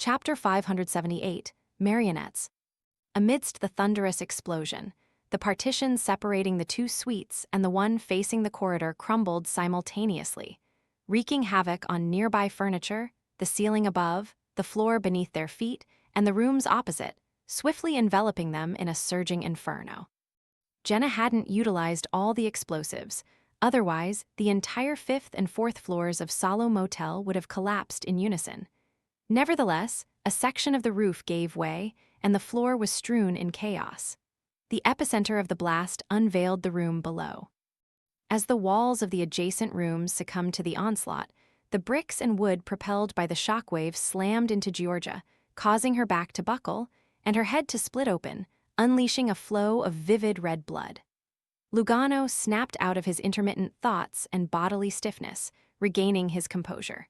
Chapter 578, Marionettes. Amidst the thunderous explosion, the partition separating the two suites and the one facing the corridor crumbled simultaneously, wreaking havoc on nearby furniture, the ceiling above, the floor beneath their feet, and the rooms opposite, swiftly enveloping them in a surging inferno. Jenna hadn't utilized all the explosives. Otherwise, the entire fifth and fourth floors of Salo Motel would have collapsed in unison. Nevertheless, a section of the roof gave way, and the floor was strewn in chaos. The epicenter of the blast unveiled the room below. As the walls of the adjacent rooms succumbed to the onslaught, the bricks and wood propelled by the shockwave slammed into Georgia, causing her back to buckle and her head to split open, unleashing a flow of vivid red blood. Lugano snapped out of his intermittent thoughts and bodily stiffness, regaining his composure.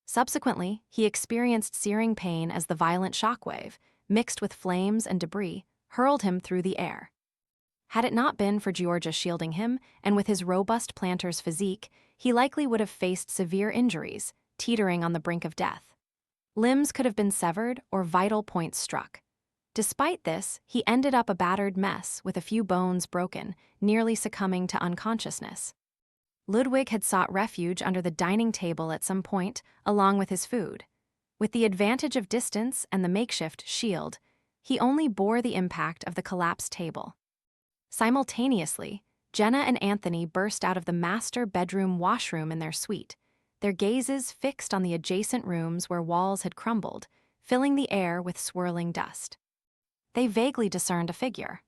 Subsequently, he experienced searing pain as the violent shockwave, mixed with flames and debris, hurled him through the air. Had it not been for Georgia shielding him, and with his robust planter's physique, he likely would have faced severe injuries, teetering on the brink of death. Limbs could have been severed or vital points struck. Despite this, he ended up a battered mess with a few bones broken, nearly succumbing to unconsciousness. Ludwig had sought refuge under the dining table at some point, along with his food. With the advantage of distance and the makeshift shield, he only bore the impact of the collapsed table. Simultaneously, Jenna and Anthony burst out of the master bedroom washroom in their suite, their gazes fixed on the adjacent rooms where walls had crumbled, filling the air with swirling dust. They vaguely discerned a figure.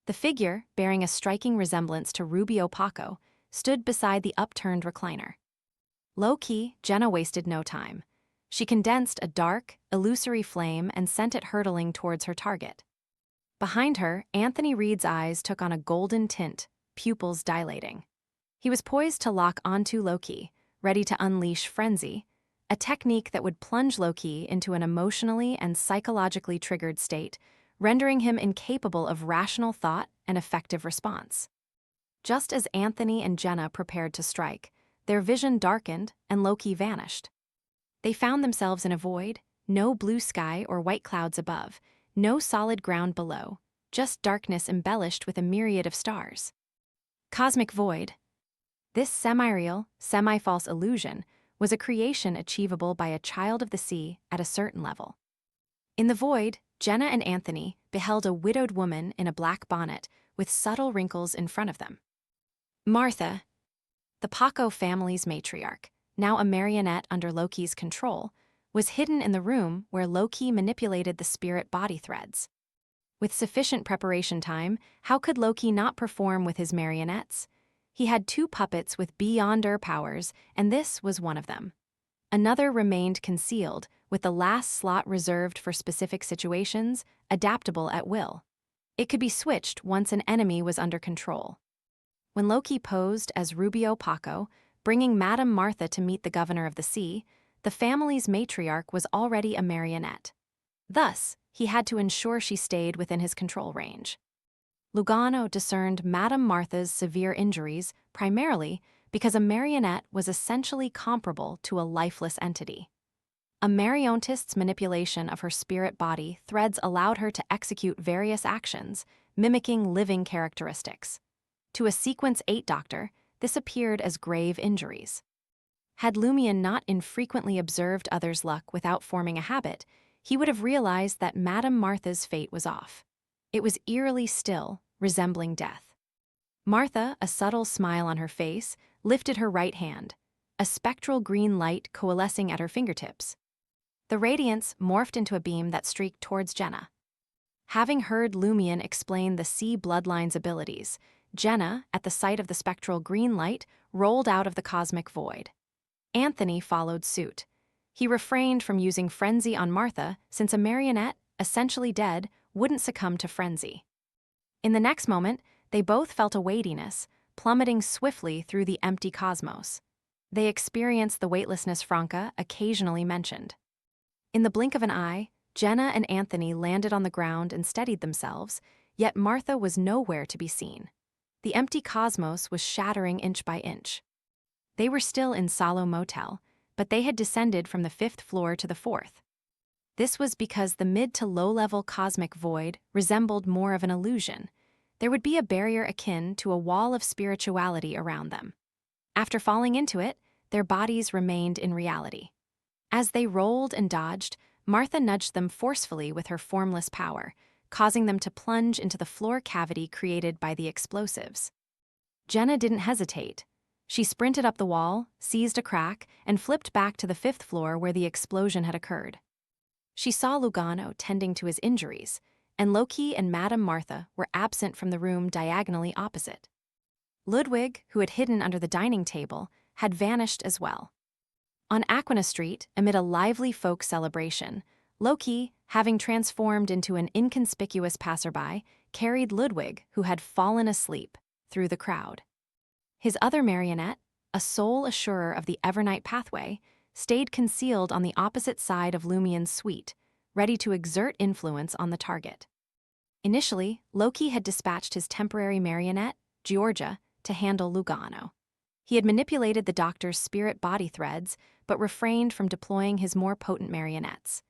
The figure, bearing a striking resemblance to Rubio Paco, stood beside the upturned recliner. Low-key, Jenna wasted no time. She condensed a dark, illusory flame and sent it hurtling towards her target. Behind her, Anthony Reed's eyes took on a golden tint, pupils dilating. He was poised to lock onto Loki, ready to unleash frenzy, a technique that would plunge Loki into an emotionally and psychologically triggered state, rendering him incapable of rational thought and effective response. Just as Anthony and Jenna prepared to strike, their vision darkened and Loki vanished. They found themselves in a void, no blue sky or white clouds above, no solid ground below, just darkness embellished with a myriad of stars. Cosmic void. This semi-real, semi-false illusion was a creation achievable by a child of the sea at a certain level. In the void, Jenna and Anthony beheld a widowed woman in a black bonnet with subtle wrinkles in front of them. Martha, the Paco family's matriarch, now a marionette under Loki's control, was hidden in the room where Loki manipulated the spirit body threads. With sufficient preparation time, how could Loki not perform with his marionettes? He had two puppets with beyonder powers, and this was one of them. Another remained concealed, with the last slot reserved for specific situations, adaptable at will. It could be switched once an enemy was under control. When Loki posed as Rubio Paco, bringing Madame Martha to meet the governor of the sea, the family's matriarch was already a marionette. Thus, he had to ensure she stayed within his control range. Lugano discerned Madame Martha's severe injuries primarily because a marionette was essentially comparable to a lifeless entity. A marionette's manipulation of her spirit body threads allowed her to execute various actions, mimicking living characteristics. To a Sequence 8 doctor, this appeared as grave injuries. Had Lumion not infrequently observed others' luck without forming a habit, he would have realized that Madame Martha's fate was off. It was eerily still, resembling death. Martha, a subtle smile on her face, lifted her right hand, a spectral green light coalescing at her fingertips. The radiance morphed into a beam that streaked towards Jenna. Having heard Lumion explain the sea bloodline's abilities, Jenna, at the sight of the spectral green light, rolled out of the cosmic void. Anthony followed suit. He refrained from using frenzy on Martha since a marionette, essentially dead, wouldn't succumb to frenzy. In the next moment, they both felt a weightiness, plummeting swiftly through the empty cosmos. They experienced the weightlessness Franca occasionally mentioned. In the blink of an eye, Jenna and Anthony landed on the ground and steadied themselves, yet Martha was nowhere to be seen. The empty cosmos was shattering inch by inch. They were still in Salo Motel, but they had descended from the 5th floor to the 4th. This was because the mid to low-level cosmic void resembled more of an illusion. There would be a barrier akin to a wall of spirituality around them. After falling into it, their bodies remained in reality. As they rolled and dodged, Martha nudged them forcefully with her formless power, causing them to plunge into the floor cavity created by the explosives. Jenna didn't hesitate. She sprinted up the wall, seized a crack, and flipped back to the 5th floor where the explosion had occurred. She saw Lugano tending to his injuries, and Loki and Madame Martha were absent from the room diagonally opposite. Ludwig, who had hidden under the dining table, had vanished as well. On Aquina Street, amid a lively folk celebration, Loki, having transformed into an inconspicuous passerby, carried Ludwig, who had fallen asleep, through the crowd. His other marionette, a sole assurer of the Evernight pathway, stayed concealed on the opposite side of Lumien's suite, ready to exert influence on the target. Initially, Loki had dispatched his temporary marionette, Georgia, to handle Lugano. He had manipulated the doctor's spirit body threads, but refrained from deploying his more potent marionettes.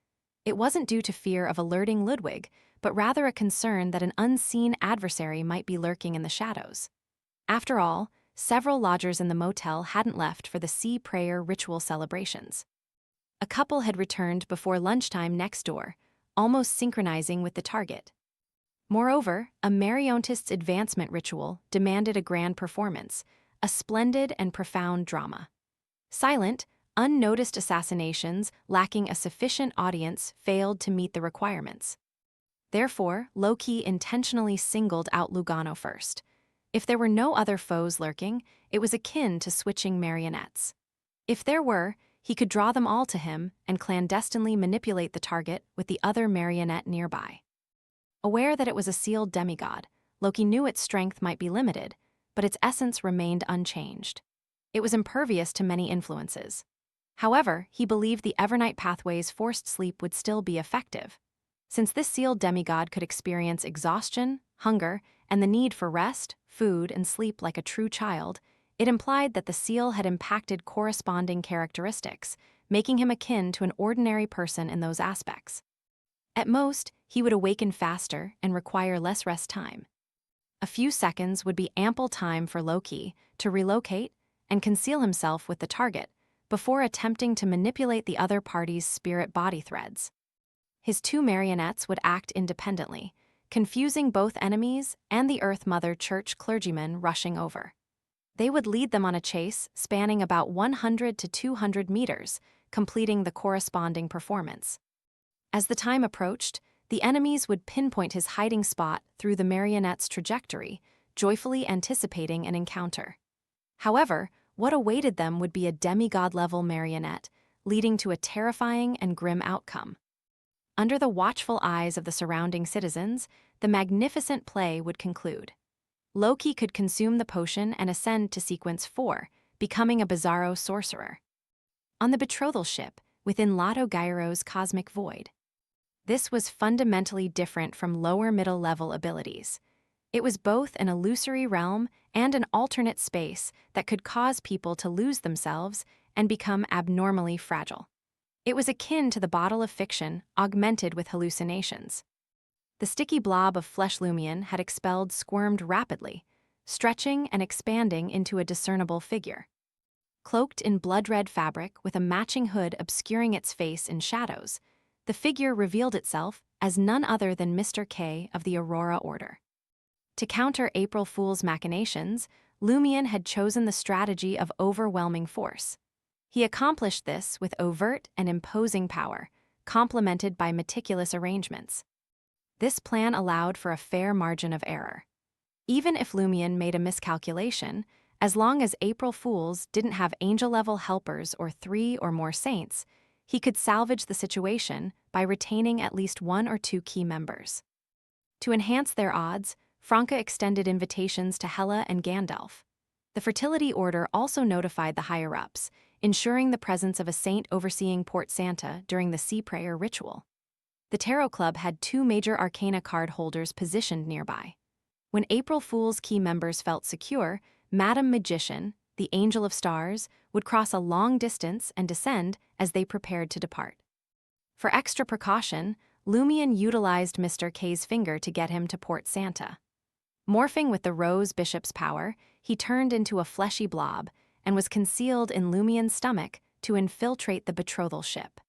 It wasn't due to fear of alerting Ludwig, but rather a concern that an unseen adversary might be lurking in the shadows. After all, several lodgers in the motel hadn't left for the sea prayer ritual celebrations. A couple had returned before lunchtime next door, almost synchronizing with the target. Moreover, a Marionette's advancement ritual demanded a grand performance, a splendid and profound drama. Silent, unnoticed assassinations lacking a sufficient audience failed to meet the requirements. Therefore, Loki intentionally singled out Lugano first. If there were no other foes lurking, it was akin to switching marionettes. If there were, he could draw them all to him and clandestinely manipulate the target with the other marionette nearby. Aware that it was a sealed demigod, Loki knew its strength might be limited, but its essence remained unchanged. It was impervious to many influences. However, he believed the Evernight pathway's forced sleep would still be effective. Since this sealed demigod could experience exhaustion, hunger, and the need for rest, food, and sleep like a true child, it implied that the seal had impacted corresponding characteristics, making him akin to an ordinary person in those aspects. At most, he would awaken faster and require less rest time. A few seconds would be ample time for Loki to relocate and conceal himself with the target before attempting to manipulate the other party's spirit body threads. His two marionettes would act independently, confusing both enemies and the Earth Mother Church clergymen rushing over. They would lead them on a chase spanning about 100 to 200 meters, completing the corresponding performance. As the time approached, the enemies would pinpoint his hiding spot through the marionette's trajectory, joyfully anticipating an encounter. However, what awaited them would be a demigod-level marionette, leading to a terrifying and grim outcome. Under the watchful eyes of the surrounding citizens, the magnificent play would conclude. Loki could consume the potion and ascend to Sequence 4, becoming a bizarro sorcerer. On the betrothal ship, within Lotto Gyro's cosmic void. This was fundamentally different from lower middle-level abilities. It was both an illusory realm and an alternate space that could cause people to lose themselves and become abnormally fragile. It was akin to the bottle of fiction augmented with hallucinations. The sticky blob of flesh Lumien had expelled squirmed rapidly, stretching and expanding into a discernible figure. Cloaked in blood-red fabric with a matching hood obscuring its face in shadows, the figure revealed itself as none other than Mr. K of the Aurora Order. To counter April Fool's machinations, Lumien had chosen the strategy of overwhelming force. He accomplished this with overt and imposing power, complemented by meticulous arrangements. This plan allowed for a fair margin of error. Even if Lumien made a miscalculation, as long as April Fools didn't have angel-level helpers or 3 or more saints, he could salvage the situation by retaining at least 1 or 2 key members. To enhance their odds, Franca extended invitations to Hela and Gandalf. The Fertility Order also notified the higher-ups, ensuring the presence of a saint overseeing Port Santa during the Sea Prayer ritual. The Tarot Club had 2 major Arcana card holders positioned nearby. When April Fool's key members felt secure, Madame Magician, the Angel of Stars, would cross a long distance and descend as they prepared to depart. For extra precaution, Lumion utilized Mr. K's finger to get him to Port Santa. Morphing with the Rose Bishop's power, he turned into a fleshy blob and was concealed in Lumion's stomach to infiltrate the betrothal ship.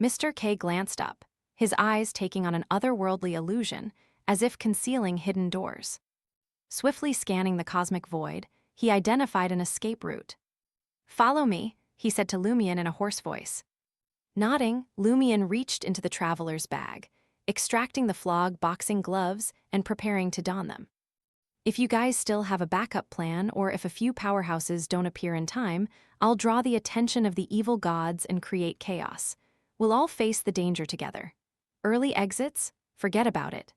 Mr. K glanced up, his eyes taking on an otherworldly illusion, as if concealing hidden doors. Swiftly scanning the cosmic void, he identified an escape route. "Follow me," he said to Lumion in a hoarse voice. Nodding, Lumion reached into the traveler's bag, extracting the flog boxing gloves and preparing to don them. "If you guys still have a backup plan, or if a few powerhouses don't appear in time, I'll draw the attention of the evil gods and create chaos. We'll all face the danger together. Early exits? Forget about it.